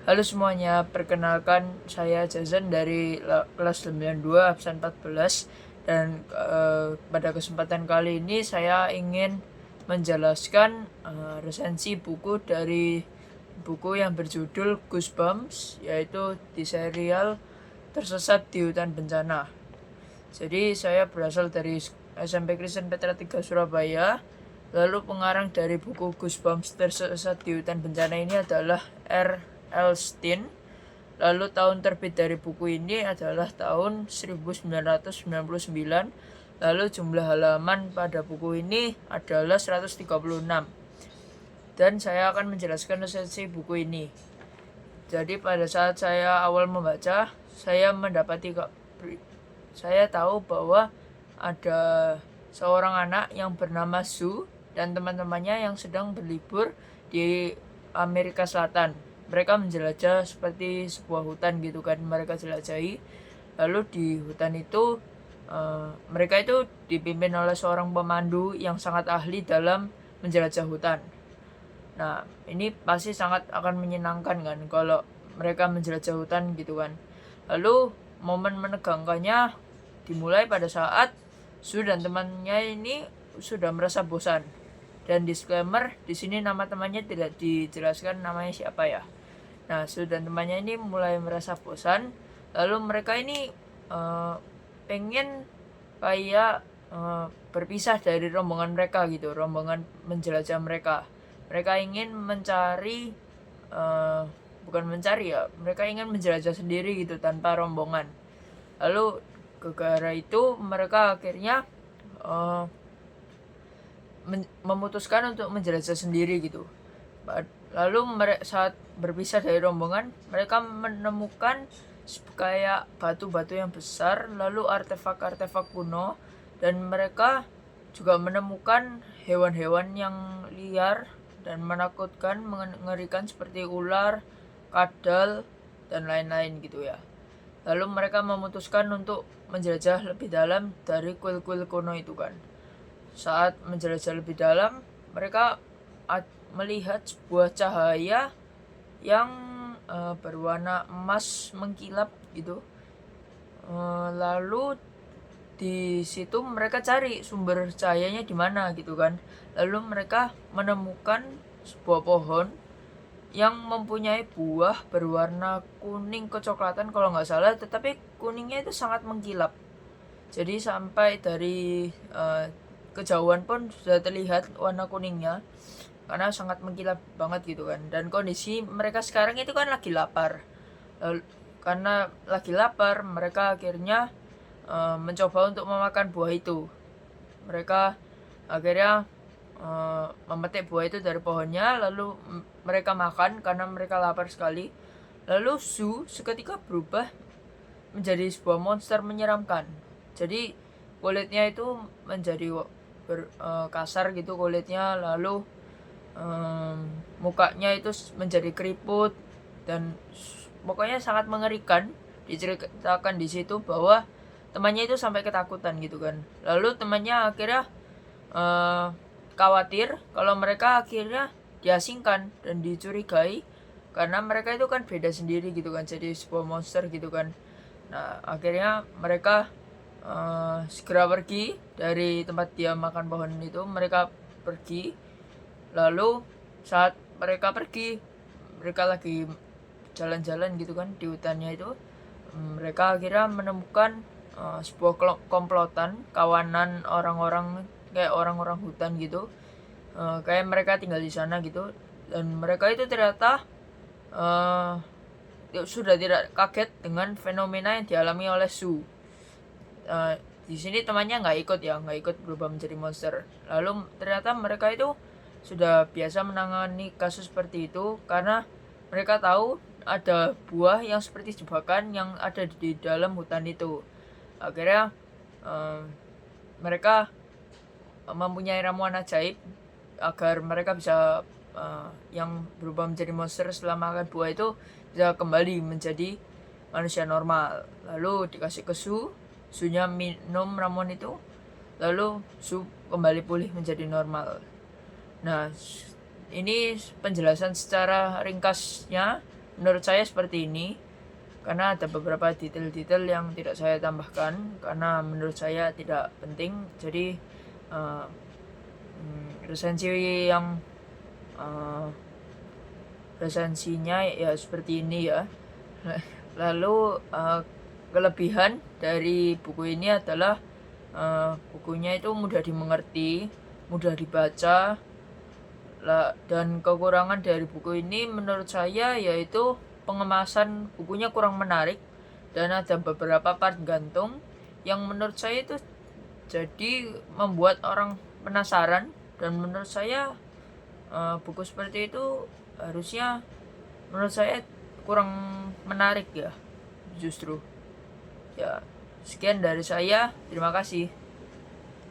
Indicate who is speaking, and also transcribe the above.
Speaker 1: Halo semuanya, perkenalkan saya Jason dari kelas 92 absen 14 dan pada kesempatan kali ini saya ingin menjelaskan resensi buku dari buku yang berjudul Goosebumps, yaitu di serial Tersesat di Hutan Bencana. Jadi saya berasal dari SMP Kristen Petra 3 Surabaya. Lalu pengarang dari buku Goosebumps Tersesat di Hutan Bencana ini adalah R.L. Stine. Lalu tahun terbit dari buku ini adalah tahun 1999. Lalu jumlah halaman pada buku ini adalah 136. Dan saya akan menjelaskan resensi buku ini. Jadi pada saat saya awal membaca, saya tahu bahwa ada seorang anak yang bernama Sue dan teman-temannya yang sedang berlibur di Amerika Selatan. Mereka menjelajah seperti sebuah hutan gitu kan, mereka jelajahi. Lalu di hutan itu mereka itu dipimpin oleh seorang pemandu yang sangat ahli dalam menjelajah hutan. Nah, ini pasti sangat akan menyenangkan kan kalau mereka menjelajah hutan gitu kan. Lalu momen menegangkannya dimulai pada saat Su dan temannya ini sudah merasa bosan. Dan disclaimer, di sini nama temannya tidak dijelaskan namanya siapa ya. Nah, Su dan temannya ini mulai merasa bosan. Lalu mereka ini pengen kayak berpisah dari rombongan mereka gitu, rombongan menjelajah mereka. Mereka ingin mencari, bukan mencari ya, mereka ingin menjelajah sendiri gitu tanpa rombongan. Lalu gara-gara itu mereka akhirnya memutuskan untuk menjelajah sendiri gitu. Lalu saat berpisah dari rombongan, mereka menemukan kayak batu-batu yang besar, lalu artefak-artefak kuno, dan mereka juga menemukan hewan-hewan yang liar dan menakutkan, mengerikan seperti ular, kadal, dan lain-lain gitu ya. Lalu mereka memutuskan untuk menjelajah lebih dalam dari kuil-kuil kuno itu kan. Saat menjelajah lebih dalam, mereka melihat sebuah cahaya yang berwarna emas mengkilap gitu. Lalu di situ mereka cari sumber cahayanya di mana gitu kan. Lalu mereka menemukan sebuah pohon yang mempunyai buah berwarna kuning kecoklatan kalau nggak salah, tetapi kuningnya itu sangat mengkilap. Jadi sampai dari kejauhan pun sudah terlihat warna kuningnya karena sangat mengkilap banget gitu kan. Dan kondisi mereka sekarang itu kan lagi lapar. Karena lagi lapar, mereka akhirnya mencoba untuk memakan buah itu. Mereka akhirnya memetik buah itu dari pohonnya, lalu mereka makan karena mereka lapar sekali. Lalu Su seketika berubah menjadi sebuah monster menyeramkan. Jadi kulitnya itu menjadi kasar gitu kulitnya, lalu mukanya itu menjadi keriput, dan pokoknya sangat mengerikan. Diceritakan di situ bahwa temannya itu sampai ketakutan gitu kan. Lalu temannya akhirnya khawatir kalau mereka akhirnya diasingkan dan dicurigai karena mereka itu kan beda sendiri gitu kan, jadi sebuah monster gitu kan. Nah, akhirnya mereka segera pergi dari tempat dia makan pohon itu. Mereka pergi. Lalu saat mereka pergi, mereka lagi jalan-jalan gitu kan di hutannya itu. Mereka akhirnya menemukan sebuah komplotan kawanan orang-orang, kayak orang-orang hutan gitu. Kayak mereka tinggal di sana gitu, dan mereka itu ternyata sudah tidak kaget dengan fenomena yang dialami oleh Su. Di sini temannya nggak ikut berubah menjadi monster. Lalu ternyata mereka itu sudah biasa menangani kasus seperti itu karena mereka tahu ada buah yang seperti jebakan yang ada di dalam hutan itu. Akhirnya mereka mempunyai ramuan ajaib agar mereka bisa yang berubah menjadi monster setelah makan buah itu bisa kembali menjadi manusia normal. Lalu dikasih ke Sunya minum ramuan itu, lalu Su kembali pulih menjadi normal. Nah, ini penjelasan secara ringkasnya menurut saya seperti ini, karena ada beberapa detail-detail yang tidak saya tambahkan karena menurut saya tidak penting. Jadi resensi yang resensinya ya seperti ini ya. Lalu kelebihan dari buku ini adalah bukunya itu mudah dimengerti, mudah dibaca. Dan kekurangan dari buku ini menurut saya yaitu pengemasan bukunya kurang menarik, dan ada beberapa part gantung yang menurut saya itu jadi membuat orang penasaran. Dan menurut saya buku seperti itu harusnya, menurut saya kurang menarik ya, justru. Ya, sekian dari saya, terima kasih.